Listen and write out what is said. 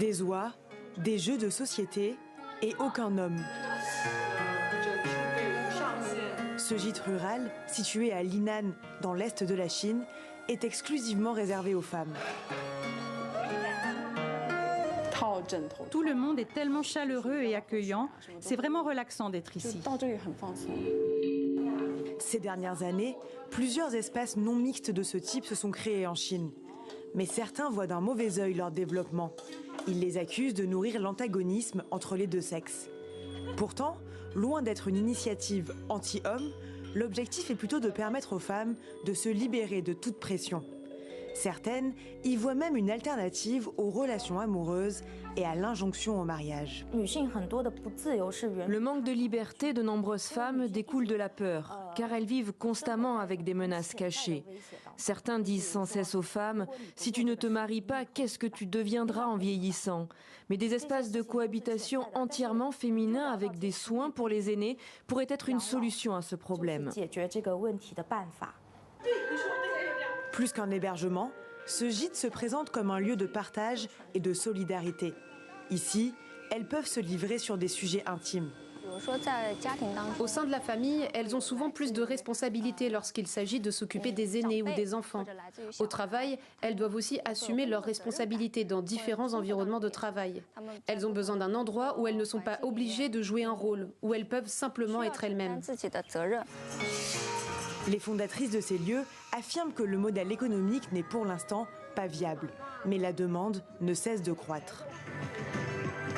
Des oies, des jeux de société et aucun homme. Ce gîte rural, situé à Linan, dans l'est de la Chine, est exclusivement réservé aux femmes. Tout le monde est tellement chaleureux et accueillant, c'est vraiment relaxant d'être ici. Ces dernières années, plusieurs espaces non mixtes de ce type se sont créés en Chine. Mais certains voient d'un mauvais œil leur développement. Ils les accusent de nourrir l'antagonisme entre les deux sexes. Pourtant, loin d'être une initiative anti-homme, l'objectif est plutôt de permettre aux femmes de se libérer de toute pression. Certaines y voient même une alternative aux relations amoureuses et à l'injonction au mariage. Le manque de liberté de nombreuses femmes découle de la peur, car elles vivent constamment avec des menaces cachées. Certains disent sans cesse aux femmes « Si tu ne te maries pas, qu'est-ce que tu deviendras en vieillissant ?» Mais des espaces de cohabitation entièrement féminins avec des soins pour les aînés pourraient être une solution à ce problème. Plus qu'un hébergement, ce gîte se présente comme un lieu de partage et de solidarité. Ici, elles peuvent se livrer sur des sujets intimes. Au sein de la famille, elles ont souvent plus de responsabilités lorsqu'il s'agit de s'occuper des aînés ou des enfants. Au travail, elles doivent aussi assumer leurs responsabilités dans différents environnements de travail. Elles ont besoin d'un endroit où elles ne sont pas obligées de jouer un rôle, où elles peuvent simplement être elles-mêmes. Les fondatrices de ces lieux affirment que le modèle économique n'est pour l'instant pas viable, mais la demande ne cesse de croître.